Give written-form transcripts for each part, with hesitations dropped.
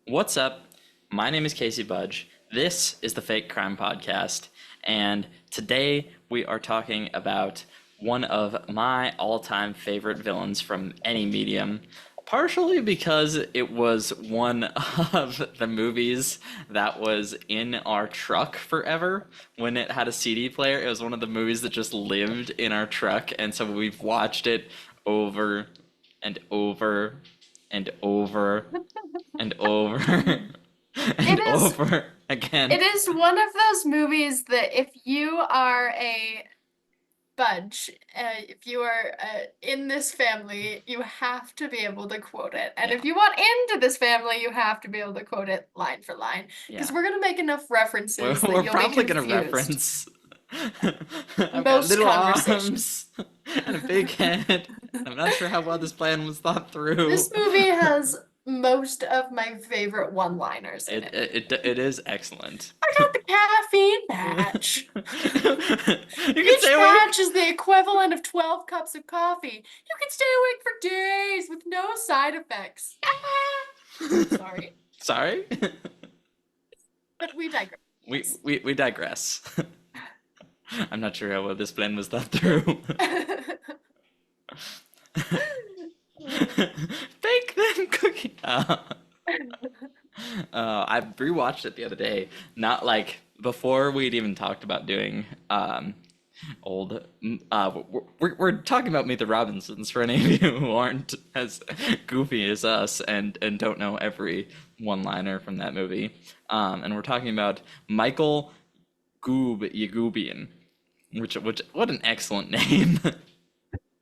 What's up? My name is Casey Budge. This is the Fake Crime Podcast, and today we are talking about one of my all-time favorite villains from any medium, partially because it was one of the movies that was in our truck forever when it had a CD player. It was one of the movies that just lived in our truck, and so we've watched it over and over and over and over It and is over again. it is one of those movies that if you are a Budge, if you are in this family, you have to be able to quote it. And Yeah, if you want into this family, you have to be able to quote it line for line. Because yeah. we're gonna make enough We're, references that we're you'll be probably gonna confused. reference. I've got Most little conversations. arms and a big head. I'm not sure how well this plan was thought through. This movie has most of my favorite one-liners in It it. it it is excellent. I got the caffeine patch. You can Each stay batch awake. is the equivalent of 12 cups of coffee. You can stay awake for days with no side effects. Sorry, Sorry. but we digress. We digress. I'm not sure how well this plan was thought through. Bake them cookie. I rewatched it the other day. Not like before we'd even talked about doing old. We're talking about Meet the Robinsons for any of you who aren't as goofy as us and don't know every one-liner from that movie. And we're talking about Michael Goob Yagoobian, which what an excellent name.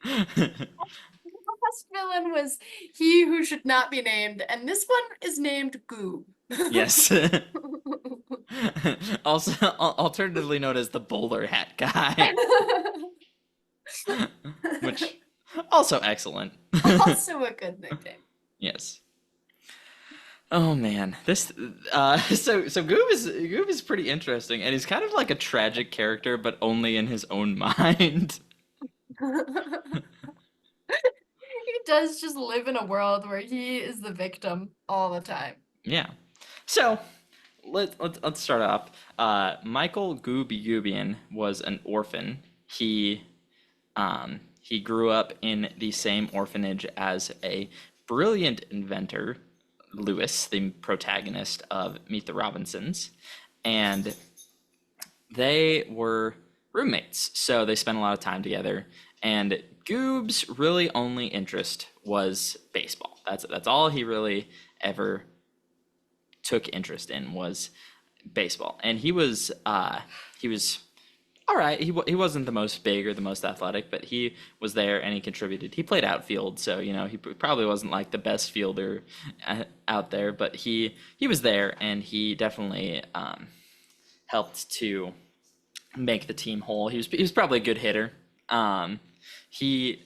The last villain was he who should not be named, and this one is named Goob. Yes. Also, alternatively known as the bowler hat guy, which also excellent. Also a good nickname. Yes. Oh man, this so Goob is pretty interesting, and he's kind of like a tragic character, but only in his own mind. He does just live in a world where he is the victim all the time. Yeah. So let's start off. Michael Goobian was an orphan. He grew up in the same orphanage as a brilliant inventor, Lewis, the protagonist of Meet the Robinsons, and they were roommates, so they spent a lot of time together. And Goob's really only interest was baseball. That's all he really ever took interest in was baseball. And he was all right. He wasn't the most big or the most athletic, but he was there and he contributed. He played outfield, so he probably wasn't like the best fielder out there, but he was there and he definitely helped to make the team whole. He was probably a good hitter. He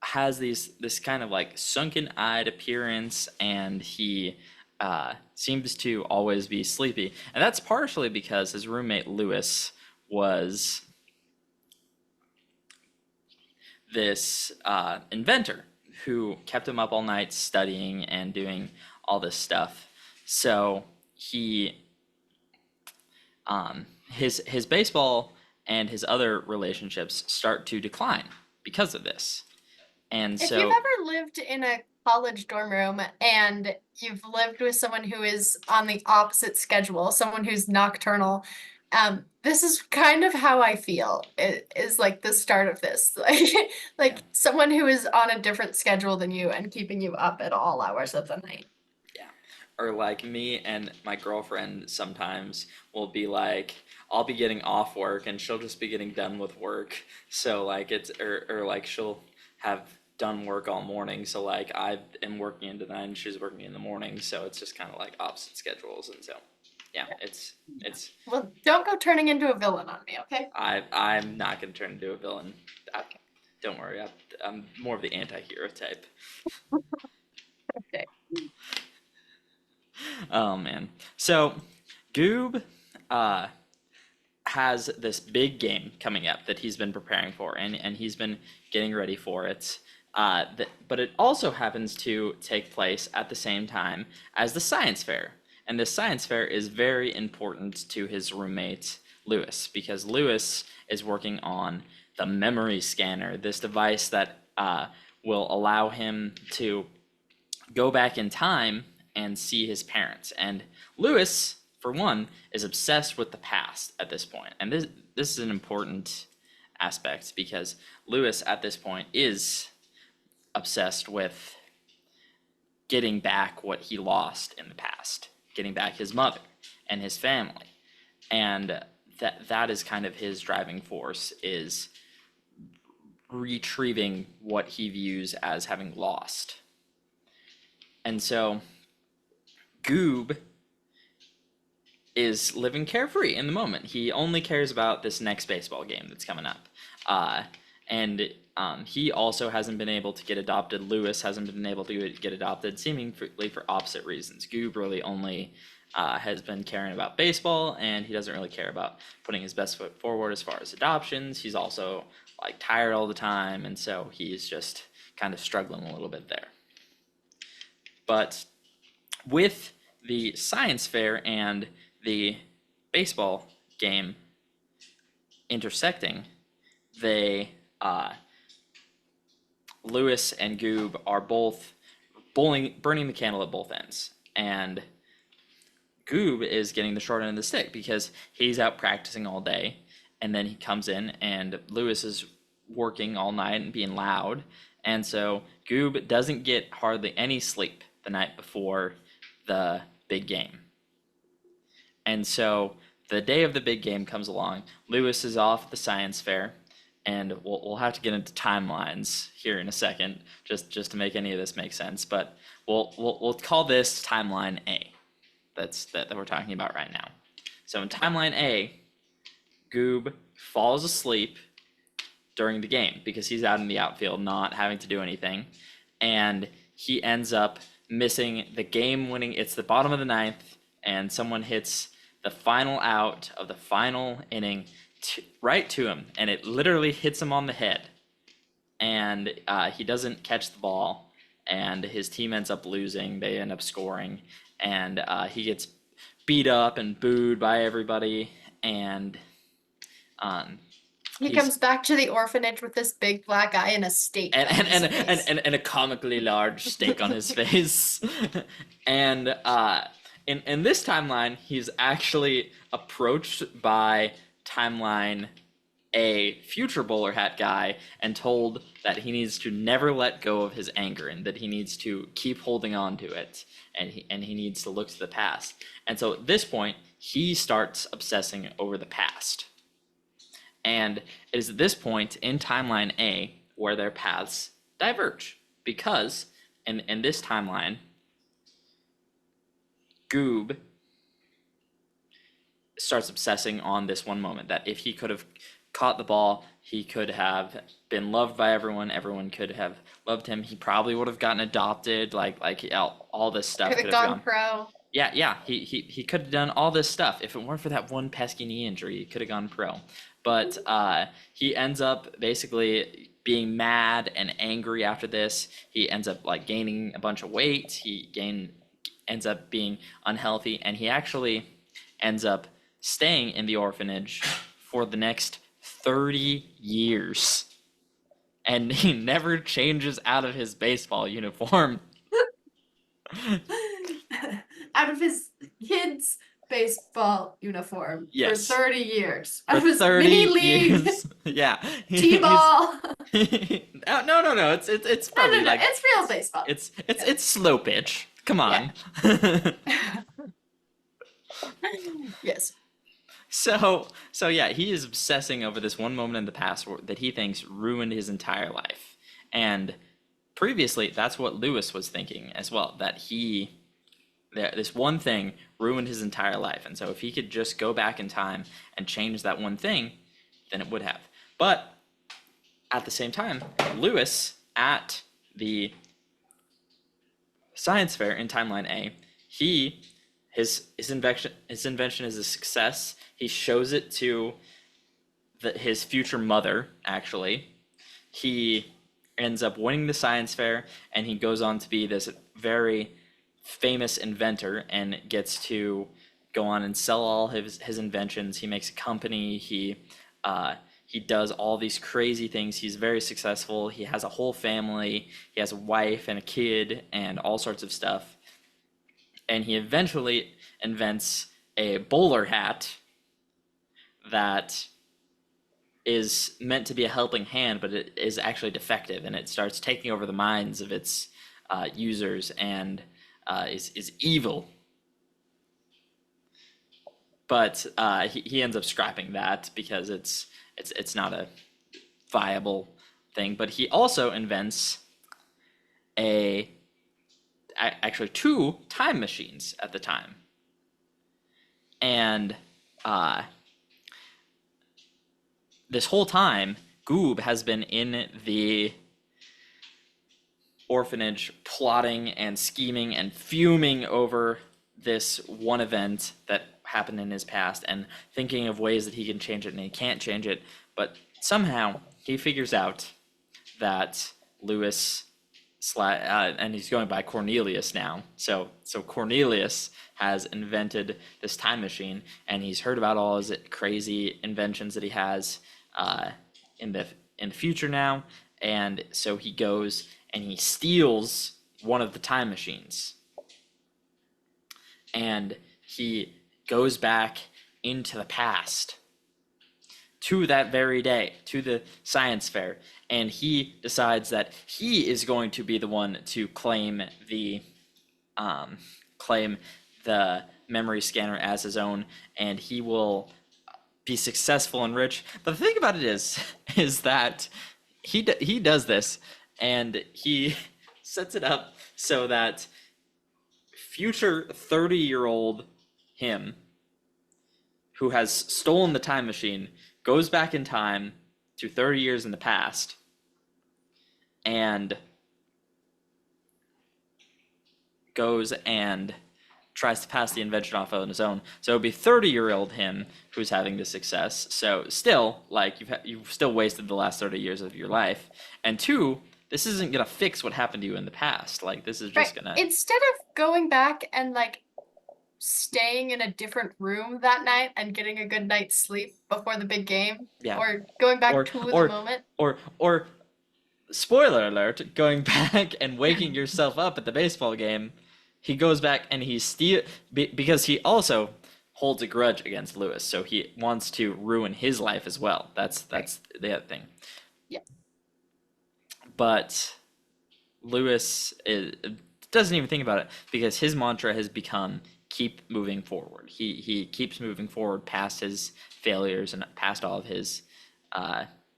has this kind of like sunken eyed appearance, and he seems to always be sleepy, and that's partially because his roommate Lewis was this inventor who kept him up all night studying and doing all this stuff. So he his baseball and his other relationships start to decline because of this. And If you've so ever lived in a college dorm room and you've lived with someone who is on the opposite schedule, someone who's nocturnal, this is kind of how I feel. It is like the start of this. yeah, Like someone who is on a different schedule than you and keeping you up at all hours of the night. yeah. Or like me and my girlfriend sometimes will be like, I'll be getting off work and she'll just be getting done with work. So like or like she'll have done work all morning. So like I am working into the night and she's working in the morning. So it's just kind of like opposite schedules. And so yeah, it's Well, don't go turning into a villain on me, okay? I'm not gonna turn into a villain. I, don't worry, I'm more of the anti-hero type. Okay. Oh man. So Goob uh has this big game coming up that he's been preparing for, and he's been getting ready for it. But it also happens to take place at the same time as the science fair. And this science fair is very important to his roommate, Lewis, because Lewis is working on the memory scanner, this device that will allow him to go back in time and see his parents. And Lewis, for one, is obsessed with the past at this point. And this is an important aspect because Lewis at this point is obsessed with getting back what he lost in the past, getting back his mother and his family. And that is kind of his driving force, is retrieving what he views as having lost. And so Goob is living carefree in the moment. He only cares about this next baseball game that's coming up. And he also hasn't been able to get adopted. Lewis hasn't been able to get adopted, seemingly for opposite reasons. Goob really only has been caring about baseball, and he doesn't really care about putting his best foot forward as far as adoptions. He's also like tired all the time, and so he's just kind of struggling a little bit there. But with the science fair and the baseball game intersecting, they Lewis and Goob are both burning the candle at both ends, and Goob is getting the short end of the stick because he's out practicing all day, and then he comes in and Lewis is working all night and being loud, and so Goob doesn't get hardly any sleep the night before the big game. And so the day of the big game comes along. Lewis is off at the science fair, and we'll have to get into timelines here in a second, just to make any of this make sense. But we'll call this timeline A. That we're talking about right now. So in timeline A, Goob falls asleep during the game because he's out in the outfield, not having to do anything, and he ends up missing the game-winning. It's the bottom of the ninth, and someone hits the final out of the final inning right to him, and it literally hits him on the head, and he doesn't catch the ball, and his team ends up losing. They end up scoring, and he gets beat up and booed by everybody, and he comes back to the orphanage with this big black eye and a steak and a comically large steak on his face. And in this timeline, he's actually approached by timeline A future bowler hat guy and told that he needs to never let go of his anger and that he needs to keep holding on to it, and he needs to look to the past. And so at this point, he starts obsessing over the past. And it is at this point in timeline A where their paths diverge, because in this timeline, Goob starts obsessing on this one moment, that if he could have caught the ball, he could have been loved by everyone. Everyone could have loved him. He probably would have gotten adopted. Like all this stuff could have gone pro. Yeah. He could have done all this stuff if it weren't for that one pesky knee injury. He could have gone pro. But he ends up basically being mad and angry after this. He ends up like gaining a bunch of weight. Ends up being unhealthy, and he actually ends up staying in the orphanage for the next 30 years. And he never changes out of his baseball uniform. Out of his kids' baseball uniform. Yes. For 30 years. For Out of his 30 mini league. years. Yeah. T-ball. No. It's probably no. like It's real baseball. It's slow pitch. Come on. Yeah. Yes. So yeah, he is obsessing over this one moment in the past that he thinks ruined his entire life. And previously, that's what Lewis was thinking as well, that this one thing ruined his entire life. And so if he could just go back in time and change that one thing, then it would have. But at the same time, Lewis at the science fair in timeline A, his invention is a success. He shows it to his future mother, actually. He ends up winning the science fair, and he goes on to be this very famous inventor and gets to go on and sell all his inventions. He makes a company. He does all these crazy things. He's very successful. He has a whole family. He has a wife and a kid and all sorts of stuff. And he eventually invents a bowler hat that is meant to be a helping hand, but it is actually defective, and it starts taking over the minds of its users and is evil. But he ends up scrapping that because it's not a viable thing. But he also invents actually two time machines at the time, and this whole time, Goob has been in the orphanage plotting and scheming and fuming over this one event that happened in his past and thinking of ways that he can change it, and he can't change it. But somehow he figures out that Lewis and he's going by Cornelius now. So Cornelius has invented this time machine, and he's heard about all his crazy inventions that he has in the future now, and so he goes and he steals one of the time machines, and he goes back into the past to that very day, to the science fair, and he decides that he is going to be the one to claim the memory scanner as his own, and he will be successful and rich. But the thing about it is that he does this, and he sets it up so that future 30-year-old him, who has stolen the time machine, goes back in time to 30 years in the past and goes and tries to pass the invention off on his own. So it would be 30-year-old him who's having the success. So still, like, you've still wasted the last 30 years of your life. And two, this isn't gonna fix what happened to you in the past. Like, this is just gonna... Instead of going back and like staying in a different room that night and getting a good night's sleep before the big game, Yeah. or going back to the moment, or spoiler alert, going back and waking yourself up at the baseball game, he goes back and because he also holds a grudge against Lewis, so he wants to ruin his life as well. That's the other thing. Yeah. But Lewis doesn't even think about it, because his mantra has become keep moving forward. He keeps moving forward past his failures and past all of his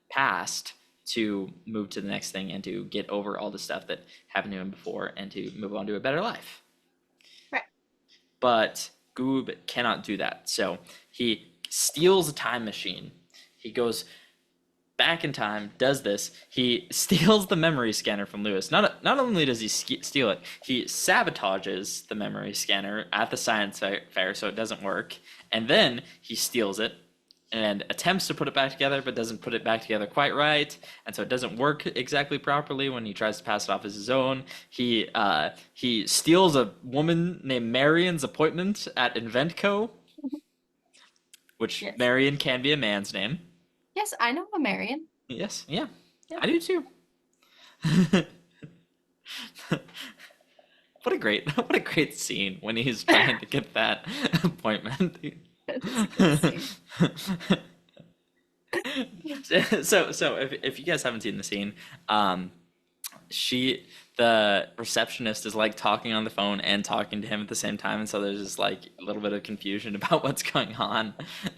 past, to move to the next thing and to get over all the stuff that happened to him before and to move on to a better life. Right. But Goob cannot do that. So he steals a time machine. He goes back in time, does this. He steals the memory scanner from Lewis. Not only does he steal it, he sabotages the memory scanner at the science fair so it doesn't work. And then he steals it and attempts to put it back together, but doesn't put it back together quite right, and so it doesn't work exactly properly when he tries to pass it off as his own. He steals a woman named Marion's appointment at Inventco, which Yes. Marion can be a man's name. Yes, I know a Marion. Yes, yeah, I do too. What a great scene when he's trying to get that appointment. So if you guys haven't seen the scene, the receptionist is like talking on the phone and talking to him at the same time, and so there's just like a little bit of confusion about what's going on,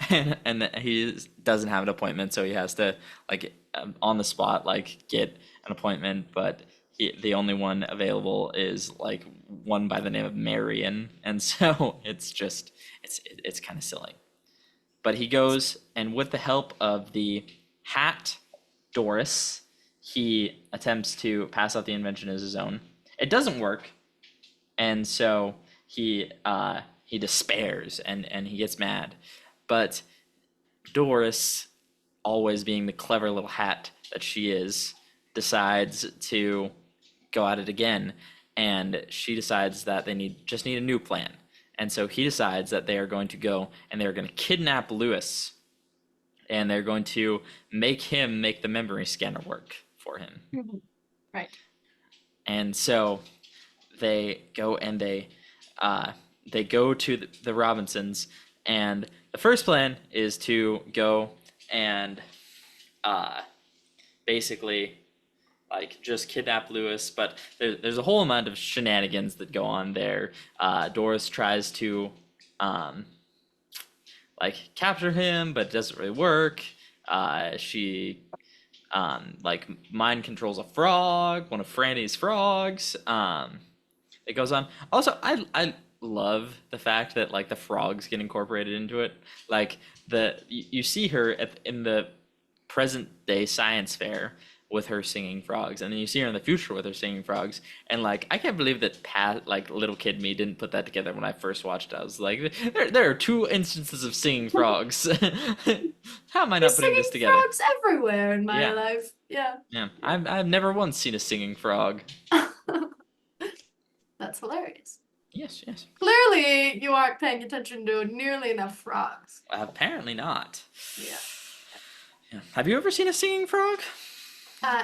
and he doesn't have an appointment, so he has to like on the spot like get an appointment, but the only one available is like one by the name of Marion, and so it's kind of silly. But he goes, and with the help of the hat Doris, he attempts to pass out the invention as his own. It doesn't work, and so he despairs and he gets mad. But Doris, always being the clever little hat that she is, decides to go at it again, and she decides that they just need a new plan. And so he decides that they are going to go and they're going to kidnap Lewis, and they're going to make him make the memory scanner work for him. Right. And so they go and they go to the Robinsons, and the first plan is to go and basically like just kidnap Lewis, but there's a whole amount of shenanigans that go on there. Doris tries to like capture him, but it doesn't really work. She like mind controls a frog, one of Franny's frogs. It goes on. Also, I love the fact that like the frogs get incorporated into it. Like you see her in the present day science fair with her singing frogs, and then you see her in the future with her singing frogs, and like I can't believe that like little kid me didn't put that together when I first watched it. I was like, there are two instances of singing frogs. How am I not putting this together? Frogs everywhere in my life. Yeah. I've never once seen a singing frog. That's hilarious. Yes. Clearly, you aren't paying attention to nearly enough frogs. Apparently not. Yeah. Have you ever seen a singing frog?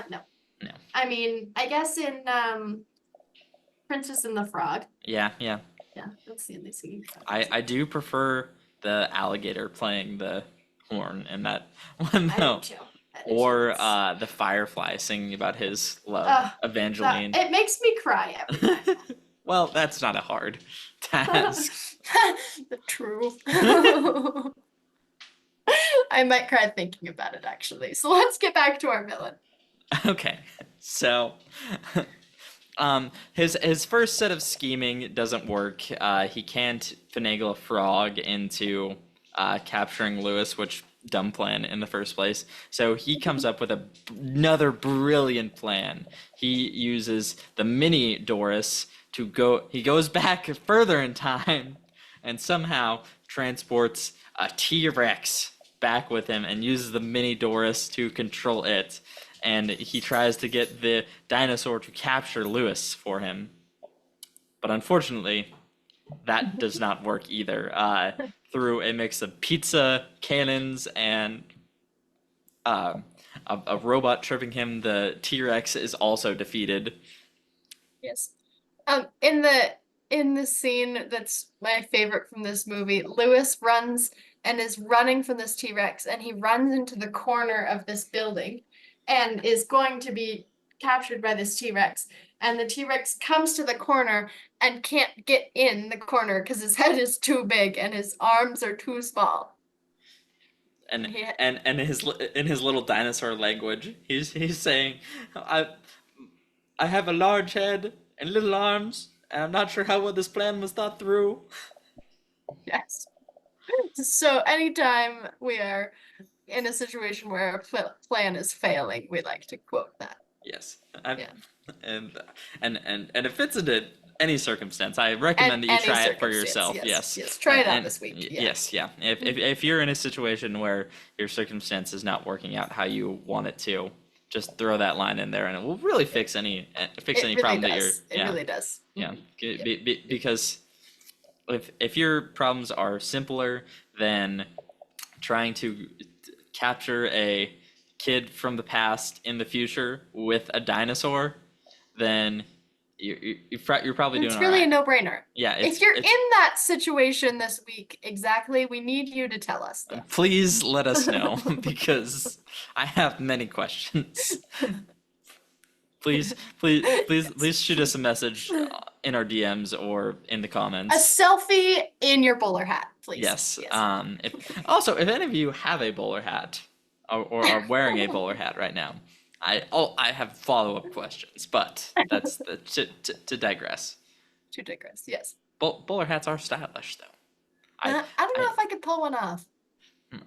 No. No. I mean, I guess in Princess and the Frog. Yeah. Yeah, that's the only singing frog. I do prefer the alligator playing the horn in that one though. I do too. Or the firefly singing about his love, Evangeline. It makes me cry every time. Well, that's not a hard task. True. I might cry thinking about it, actually. So let's get back to our villain. Okay, so his first set of scheming doesn't work. He can't finagle a frog into capturing Lewis, which dumb plan in the first place. So he comes up with another brilliant plan. He uses the mini Doris to go. He goes back further in time and somehow transports a T-Rex back with him and uses the mini Doris to control it. And he tries to get the dinosaur to capture Lewis for him. But unfortunately, that does not work either. Through a mix of pizza, cannons, and a robot tripping him, the T-Rex is also defeated. Yes. In the scene that's my favorite from this movie, Lewis runs and is running from this T-Rex, and he runs into the corner of this building and is going to be captured by this T-Rex. And the T-Rex comes to the corner and can't get in the corner because his head is too big and his arms are too small. And in his little dinosaur language, he's saying, I have a large head and little arms, and I'm not sure how well this plan was thought through. Yes. So anytime we are in a situation where a plan is failing, we like to quote that. Yes. And it fits into any circumstance. I recommend that you try it for yourself. Yes. Try it out this week. Yes. If you're in a situation where your circumstance is not working out how you want it to, just throw that line in there, and it will really fix any problem that you're. It really does. Yeah. Because if your problems are simpler than trying to capture a kid from the past in the future with a dinosaur, then you're probably doing all right. It's really a no-brainer. Yeah. If you're in that situation this week, exactly, we need you to tell us. Please let us know, because I have many questions. Please shoot us a message in our DMs or in the comments. A selfie in your bowler hat, please. Yes. If any of you have a bowler hat or are wearing a bowler hat right now, I have follow-up questions, but that's to digress. To digress, yes. Bowler hats are stylish, though. I don't know if I could pull one off.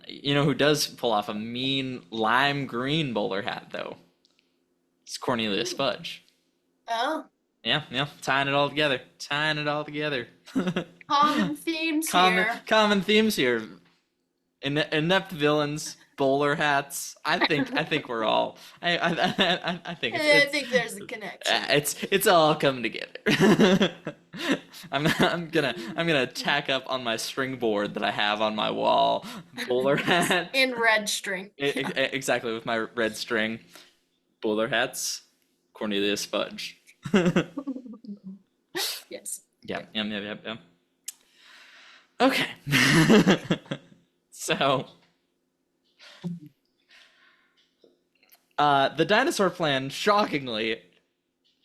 You know who does pull off a mean lime green bowler hat, though? It's Cornelius Fudge. Oh. Yeah, tying it all together. Common themes here. Common themes here. Inept villains Bowler hats. I think we're all. I think I think there's a connection. it's all coming together. I'm gonna tack up on my string board that I have on my wall. Bowler hat. In red string. Exactly, with my red string. Bowler hats. Cornelius Fudge. Yes. Yeah. Yeah. Okay. So, the dinosaur plan shockingly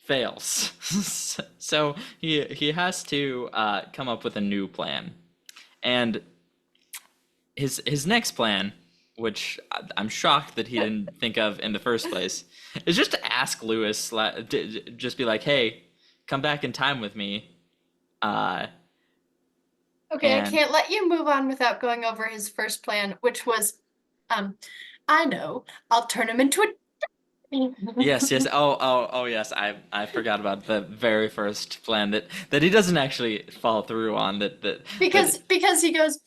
fails. So he has to come up with a new plan, and his next plan, which I'm shocked that he didn't think of in the first place, is just to ask Lewis, just be like, "Hey, come back in time with me," uh, Okay, I and can't let you move on without going over his first plan, which was, I know, I'll turn him into a yes. Oh, yes. I forgot about the very first plan that he doesn't actually follow through on. because he goes,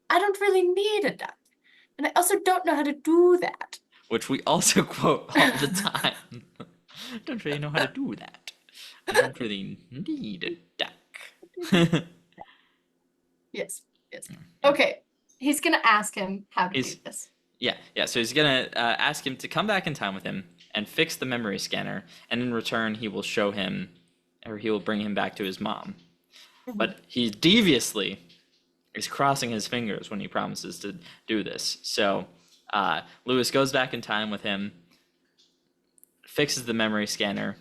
I don't really need a duck, and I also don't know how to do that. Which we also quote all the time. Don't really know how to do that. I don't really need a duck. Yes, yes. Okay, he's gonna ask him how to do He's this. yeah. So he's gonna ask him to come back in time with him and fix the memory scanner, and in return he will show him, or he will bring him back to his mom. But he deviously is crossing his fingers when he promises to do this. So Lewis goes back in time with him, fixes the memory scanner,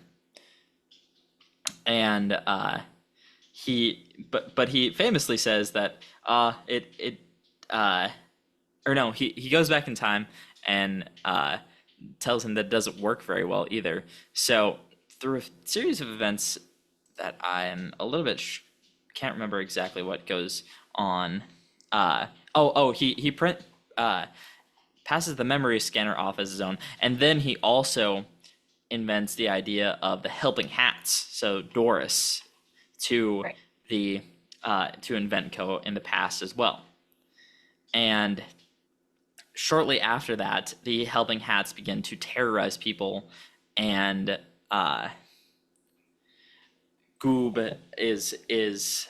and he famously says that he goes back in time and tells him that it doesn't work very well either. So through a series of events that I am a little bit can't remember exactly what goes on. He passes the memory scanner off as his own, and then he also invents the idea of the helping hats. So Doris to Right. the to Inventco in the past as well. And shortly after that, the helping hats begin to terrorize people, and Goob is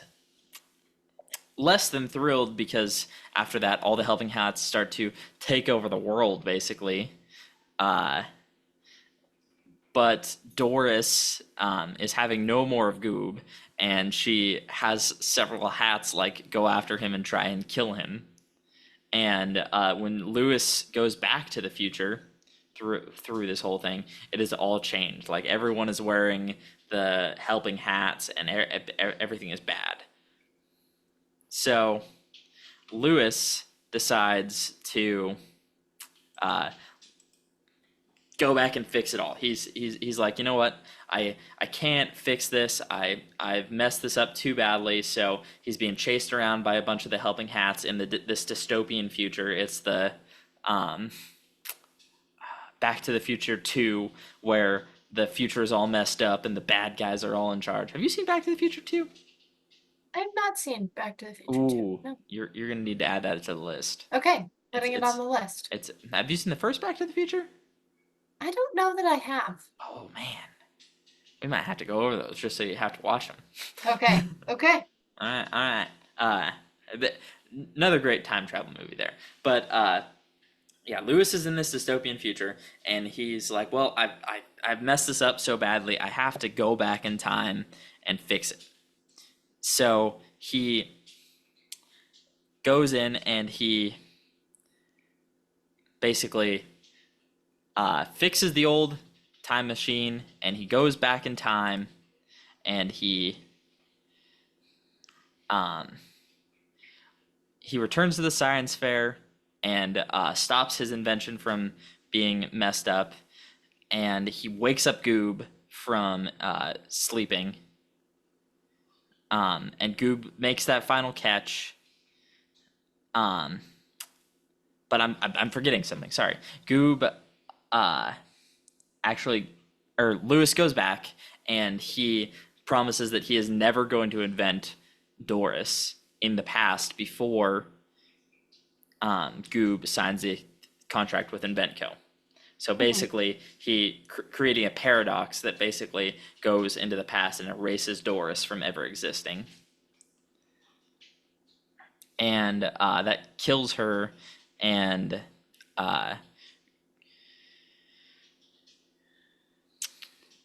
less than thrilled because after that, all the helping hats start to take over the world, basically. But Doris is having no more of Goob, and she has several hats like go after him and try and kill him. And when Lewis goes back to the future through this whole thing, it is all changed. Like everyone is wearing the helping hats, and everything is bad. So Lewis decides to go back and fix it all. He's like, you know what? I can't fix this. I've messed this up too badly. So he's being chased around by a bunch of the helping hats in this dystopian future. It's the Back to the Future 2, where the future is all messed up and the bad guys are all in charge. Have you seen Back to the Future 2? I have not seen Back to the Future 2. Ooh, No. you're gonna need to add that to the list. Okay, putting it It's on the list. Have you seen the first Back to the Future? I don't know that I have. Oh man, we might have to go over those just so you have to watch them. Okay, okay. All right. Another great time travel movie there. But yeah, Lewis is in this dystopian future, and he's like, well, I've messed this up so badly, I have to go back in time and fix it. So he goes in and he basically fixes the old time machine, and he goes back in time, and he returns to the science fair and stops his invention from being messed up, and he wakes up Goob from sleeping, and Goob makes that final catch, but I'm forgetting something, sorry. Goob Lewis goes back, and he promises that he is never going to invent Doris in the past before Goob signs contract with Inventco. So Mhm. basically, he creating a paradox that basically goes into the past and erases Doris from ever existing, and that kills her, and uh,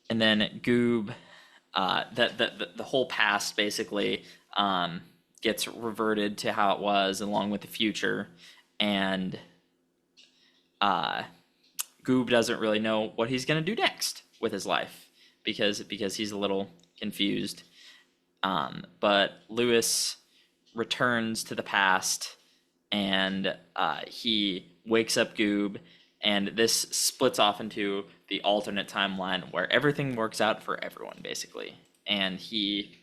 then Goob, the whole past basically gets reverted to how it was, along with the future, and uh, Goob doesn't really know what he's gonna do next with his life because he's a little confused. But Lewis returns to the past, and he wakes up Goob, and this splits off into the alternate timeline where everything works out for everyone basically. And he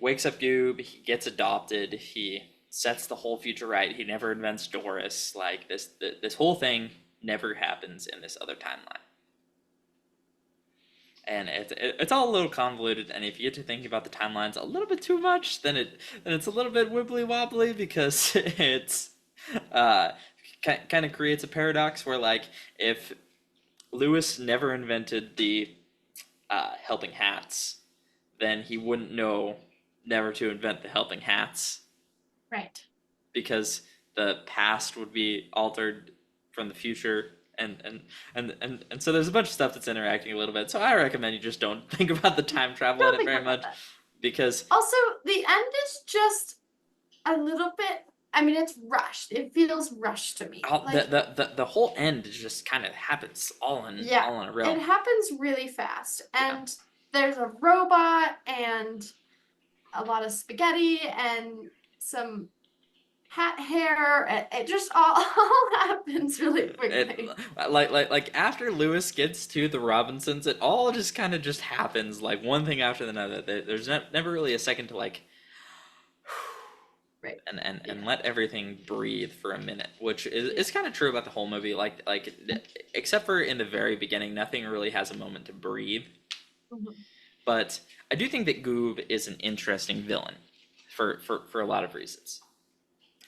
wakes up Goob, he gets adopted, he sets the whole future right. He never invents Doris. Like this whole thing never happens in this other timeline. And it's all a little convoluted. And if you get to thinking about the timelines a little bit too much, then it's a little bit wibbly wobbly, because it's uh, kind of creates a paradox where, like, if Lewis never invented the helping hats, then he wouldn't know never to invent the helping hats, Right. because the past would be altered from the future, and so there's a bunch of stuff that's interacting a little bit. So I recommend you just don't think about the time travel Don't in it think very about much, that. because Also, the end is just a little bit. I mean, it's rushed. It feels rushed to me. Like, the whole end just kind of happens all in yeah, a row. it happens really fast, Yeah. and there's a robot and a lot of spaghetti and some hat hair. It just all happens really quickly. Like after Lewis gets to the Robinsons, it all just kind of just happens, like one thing after another. There's never really a second to, like, Right. and let everything breathe for a minute, which is kind of true about the whole movie. Like except for in the very beginning, nothing really has a moment to breathe. Mhm. But I do think that Goob is an interesting villain for a lot of reasons,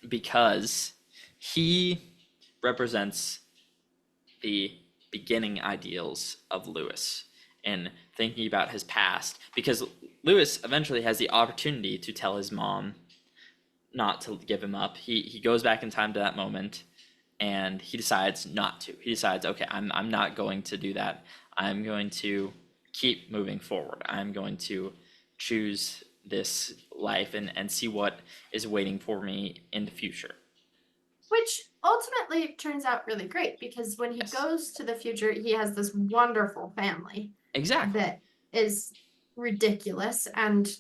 because he represents the beginning ideals of Lewis and thinking about his past, because Lewis eventually has the opportunity to tell his mom not to give him up. He goes back in time to that moment, and he decides not to. He decides, okay, I'm not going to do that. I'm going to keep moving forward. I'm going to choose this life and see what is waiting for me in the future. Which ultimately turns out really great, because when he Yes. goes to the future, he has this wonderful family Exactly. that is ridiculous. And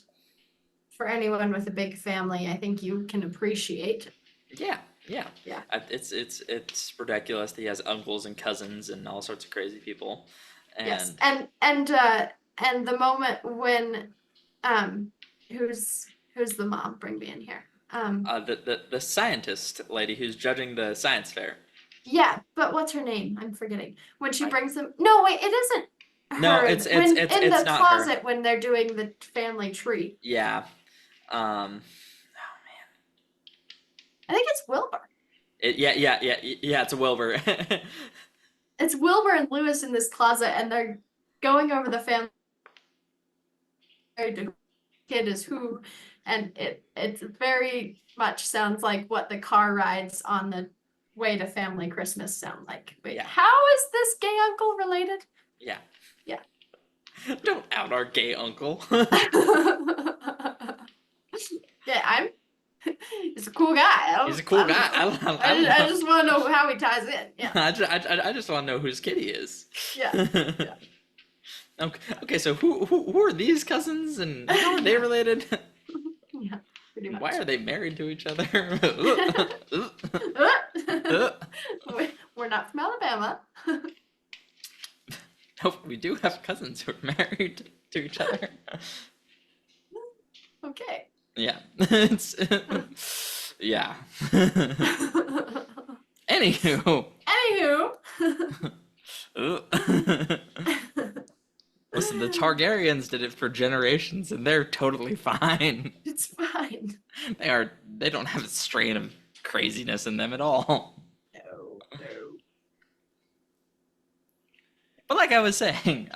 for anyone with a big family, I think you can appreciate. Yeah, yeah. Yeah. It's ridiculous that he has uncles and cousins and all sorts of crazy people. And Yes. And the moment when who's the mom? Bring me in here. the scientist lady who's judging the science fair. Yeah, but what's her name? I'm forgetting. When she I- brings them. No, wait, it isn't her. No, it's when in it's the not closet her. when they're doing the family tree. Yeah. I think it's Wilbur. Yeah, it's a Wilbur. It's Wilbur and Lewis in this closet, and they're going over the family kid is who, and it very much sounds like what the car rides on the way to family Christmas sound like. Wait, Yeah. how is this gay uncle related? Yeah. Yeah. Don't out our gay uncle. Yeah, he's a cool guy. He's a cool guy. I just want to know how he ties in. Yeah. I just want to know whose kid he is. Yeah. Okay, so who are these cousins, and how are they related? Yeah, pretty much. Why are they married to each other? We're not from Alabama. Nope, we do have cousins who are married to each other. Okay. Yeah. Yeah. Anywho. Listen, the Targaryens did it for generations, and they're totally fine. It's fine. They don't have a strain of craziness in them at all. No, no. But like I was saying,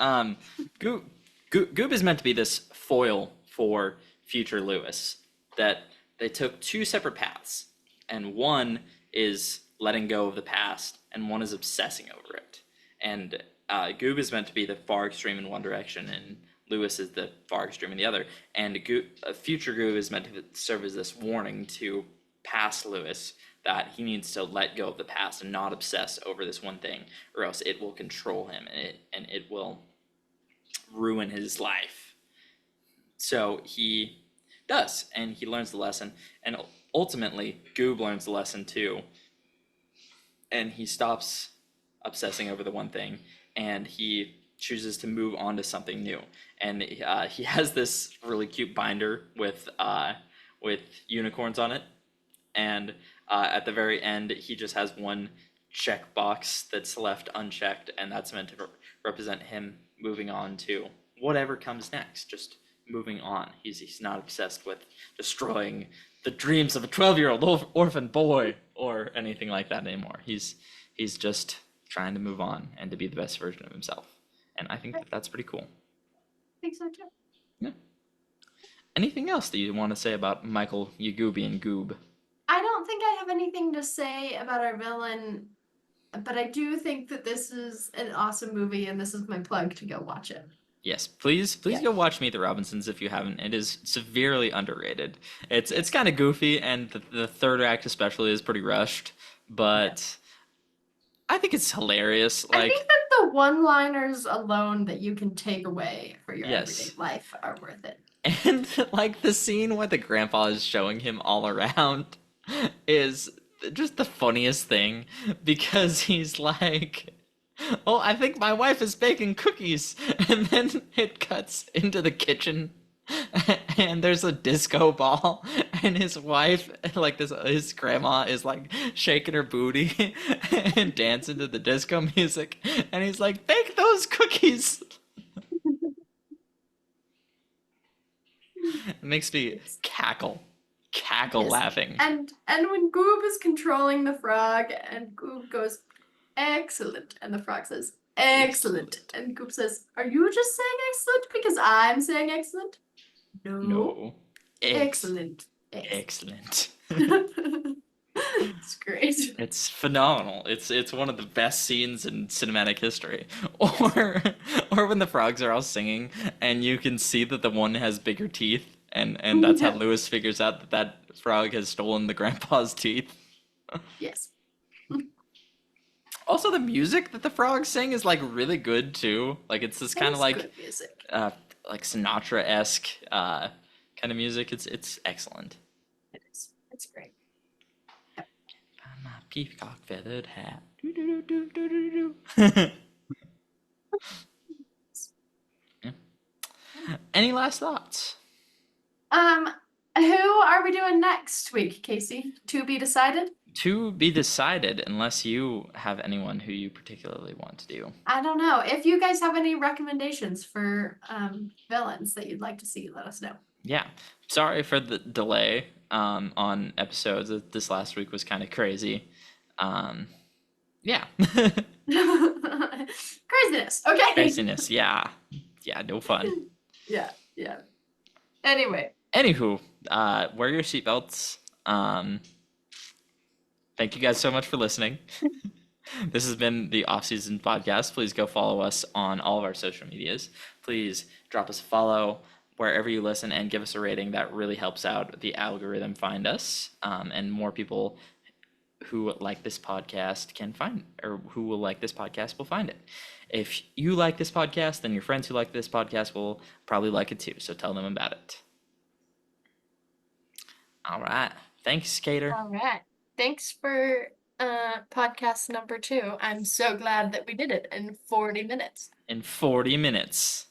Goob is meant to be this foil for future Lewis. That they took two separate paths, and one is letting go of the past, and one is obsessing over it. And Goob is meant to be the far extreme in one direction, and Lewis is the far extreme in the other. And future Goob is meant to serve as this warning to past Lewis that he needs to let go of the past and not obsess over this one thing, or else it will control him and it will ruin his life. So he does, and he learns the lesson, and ultimately Goob learns the lesson too, and he stops obsessing over the one thing, and he chooses to move on to something new. And he has this really cute binder with unicorns on it, and at the very end he just has one checkbox that's left unchecked, and that's meant to represent him moving on to whatever comes next, just moving on. He's not obsessed with destroying the dreams of a 12-year-old orphan boy or anything like that anymore. He's just trying to move on and to be the best version of himself, and I think that's pretty cool. I think so too. Yeah. Anything else that you want to say about Michael Yagoobian Goob? I don't think I have anything to say about our villain, but I do think that this is an awesome movie, and this is my plug to go watch it. Yes, please go watch Meet the Robinsons if you haven't. It is severely underrated. It's kind of goofy, and the third act especially is pretty rushed, but I think it's hilarious. I think that the one-liners alone that you can take away for your Yes. everyday life are worth it. And like the scene where the grandpa is showing him all around is just the funniest thing, because he's like, "Oh, I think my wife is baking cookies," and then it cuts into the kitchen, and there's a disco ball, and his wife, like his grandma, is like shaking her booty and dancing to the disco music, and he's like, "Bake those cookies." It makes me cackle Yes. laughing. And when Goob is controlling the frog, and Goob goes, "Excellent," and the frog says, "Excellent," and Goob says, "Are you just saying excellent because I'm saying excellent?" No. Excellent. Excellent. It's great. It's phenomenal. It's one of the best scenes in cinematic history. Or when the frogs are all singing and you can see that the one has bigger teeth, and that's how Lewis figures out that frog has stolen the grandpa's teeth. Yes. Also, the music that the frogs sing is like really good too. Like it's this kind of like good music. like Sinatra-esque kind of music. It's excellent. It is. It's great. My peacock feathered hat. Yeah. Any last thoughts? Who are we doing next week, Casey? To be decided? To be decided, unless you have anyone who you particularly want to do. I don't know. If you guys have any recommendations for villains that you'd like to see, let us know. Yeah. Sorry for the delay on episodes. This last week was kind of crazy. Yeah. Craziness. Okay. Craziness. Yeah. Yeah, no fun. Yeah. Anyway. Anywho, wear your seatbelts. Thank you guys so much for listening. This has been the Off-Season Podcast. Please go follow us on all of our social medias. Please drop us a follow wherever you listen and give us a rating. That really helps out the algorithm find us, and more people who like this podcast can find, or who will like this podcast will find it. If you like this podcast, then your friends who like this podcast will probably like it too. So tell them about it. All right. Thanks, Skater. All right. Thanks for podcast number 2. I'm so glad that we did it in 40 minutes. In 40 minutes.